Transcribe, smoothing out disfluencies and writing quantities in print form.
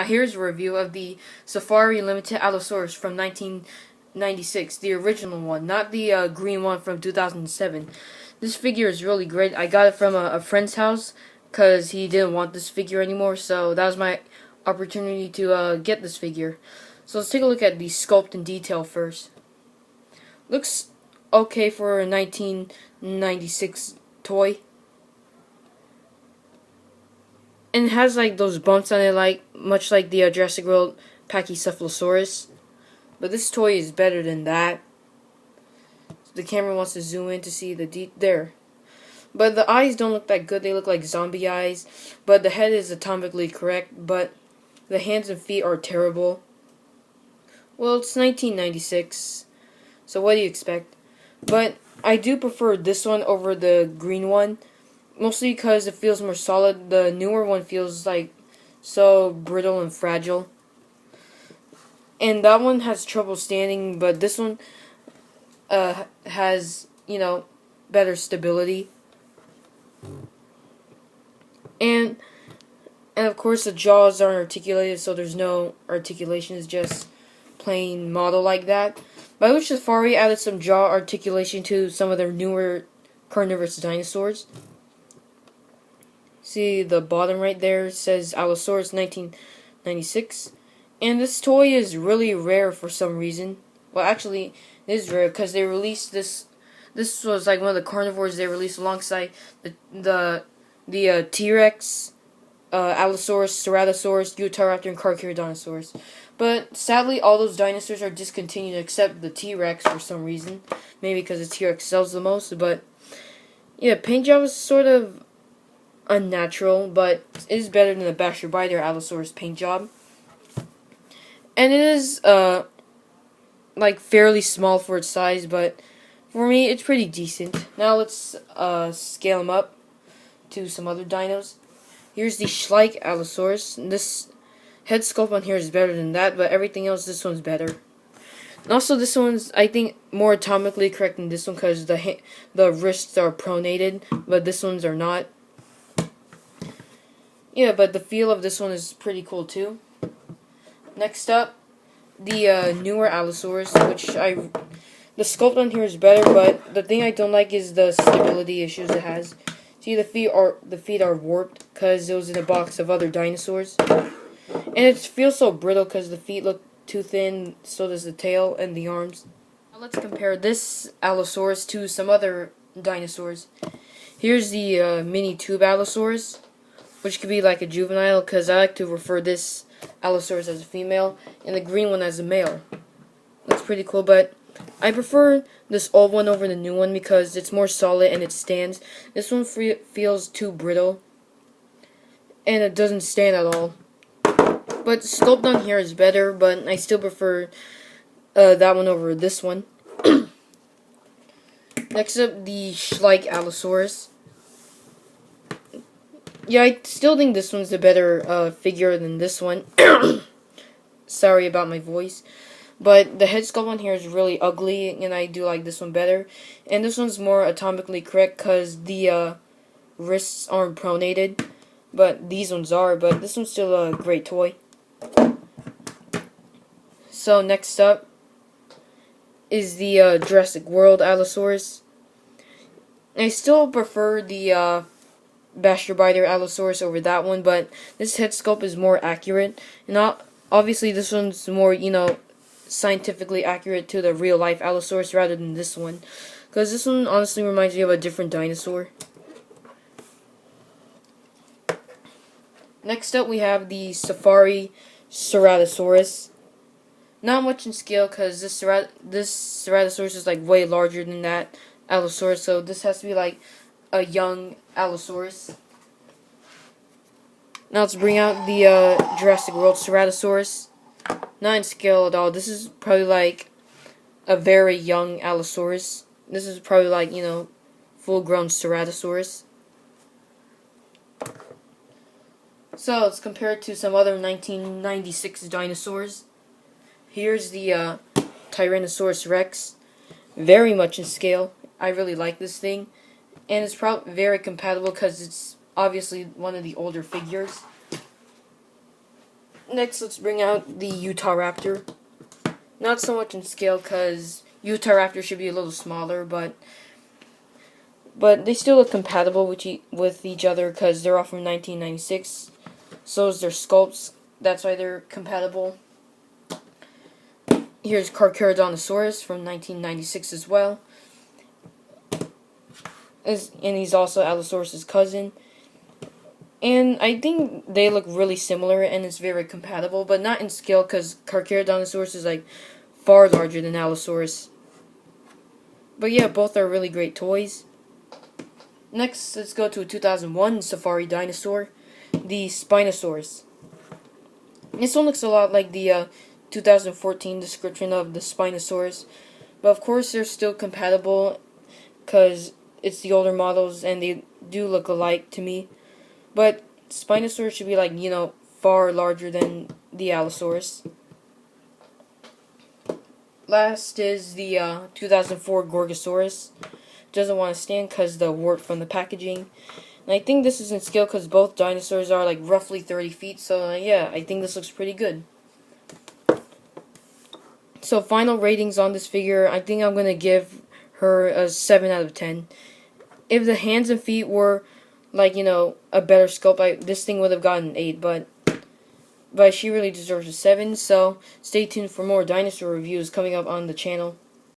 Here's a review of the Safari Limited Allosaurus from 1996, the original one, not the green one from 2007. This figure is really great. I got it from a friend's house because he didn't want this figure anymore, so that was my opportunity to get this figure. So let's take a look at the sculpt and detail first. Looks okay for a 1996 toy. And it has like those bumps on it, like much like the Jurassic World Pachycephalosaurus. But this toy is better than that. The camera wants to zoom in to see the there. But the eyes don't look that good. They look like zombie eyes. But the head is atomically correct. But the hands and feet are terrible. Well, it's 1996. So what do you expect? But I do prefer this one over the green one. Mostly because it feels more solid. The newer one feels like so brittle and fragile. And that one has trouble standing, but this one has, better stability. And of course the jaws aren't articulated, so there's no articulation. It's just plain model like that. But I wish Safari added some jaw articulation to some of their newer carnivorous dinosaurs. See the bottom right there says Allosaurus 1996. And this toy is really rare for some reason. Well, actually, it is rare because they released this. This was like one of the carnivores they released alongside the T-Rex, Allosaurus, Ceratosaurus, Utahraptor, and Carcharodontosaurus. But sadly, all those dinosaurs are discontinued except the T-Rex for some reason. Maybe because the T-Rex sells the most. But yeah, paint job is sort of unnatural, but it is better than the Bastardbiter Allosaurus paint job. And it is like fairly small for its size, but for me it's pretty decent. Now let's scale them up to some other dinos. Here's the Schleich Allosaurus. This head sculpt on here is better than that, but everything else, this one's better. And also this one's, I think, more atomically correct than this one because the wrists are pronated, but this one's are not. Yeah, but the feel of this one is pretty cool too. Next up, the newer Allosaurus, the sculpt on here is better, but the thing I don't like is the stability issues it has. See, the feet are warped because it was in a box of other dinosaurs, and it feels so brittle because the feet look too thin. So does the tail and the arms. Now let's compare this Allosaurus to some other dinosaurs. Here's the mini tube Allosaurus, which could be like a juvenile, because I like to refer this Allosaurus as a female, and the green one as a male. That's pretty cool, but I prefer this old one over the new one because it's more solid and it stands. This one feels too brittle, and it doesn't stand at all. But the sculpt on here is better, but I still prefer that one over this one. Next up, the Schleich Allosaurus. Yeah, I still think this one's the better figure than this one. Sorry about my voice. But the head sculpt on here is really ugly, and I do like this one better. And this one's more atomically correct because the wrists aren't pronated. But these ones are, but this one's still a great toy. So next up is the Jurassic World Allosaurus. I still prefer the Bastardbiter Allosaurus over that one, but this head sculpt is more accurate, and obviously this one's more, scientifically accurate to the real life Allosaurus rather than this one, because this one honestly reminds me of a different dinosaur. Next up we have the Safari Ceratosaurus. Not much in scale because this Ceratosaurus is like way larger than that Allosaurus, so this has to be like a young Allosaurus. Now let's bring out the Jurassic World Ceratosaurus. Not in scale at all. This is probably like a very young Allosaurus. This is probably like, full-grown Ceratosaurus. So let's compare it to some other 1996 dinosaurs. Here's the Tyrannosaurus Rex. Very much in scale. I really like this thing. And it's probably very compatible because it's obviously one of the older figures. Next, let's bring out the Utah Raptor. Not so much in scale, because Utah Raptor should be a little smaller, but they still look compatible with each other, because they're all from 1996. So is their sculpts. That's why they're compatible. Here's Carnegie from 1996 as well. And he's also Allosaurus' cousin. And I think they look really similar, and it's very compatible, but not in scale, because Carcharodontosaurus is like far larger than Allosaurus. But yeah, both are really great toys. Next, let's go to a 2001 safari dinosaur, the Spinosaurus. This one looks a lot like the 2014 description of the Spinosaurus, but of course they're still compatible because it's the older models and they do look alike to me. But Spinosaurus should be like, far larger than the Allosaurus. Last is the 2004 Gorgosaurus. Doesn't want to stand because the warp from the packaging. And I think this is in scale because both dinosaurs are like roughly 30 feet. So yeah, I think this looks pretty good. So final ratings on this figure, I think I'm going to give her a 7 out of 10. If the hands and feet were like, a better sculpt, this thing would have gotten an 8, but she really deserves a 7, so stay tuned for more dinosaur reviews coming up on the channel.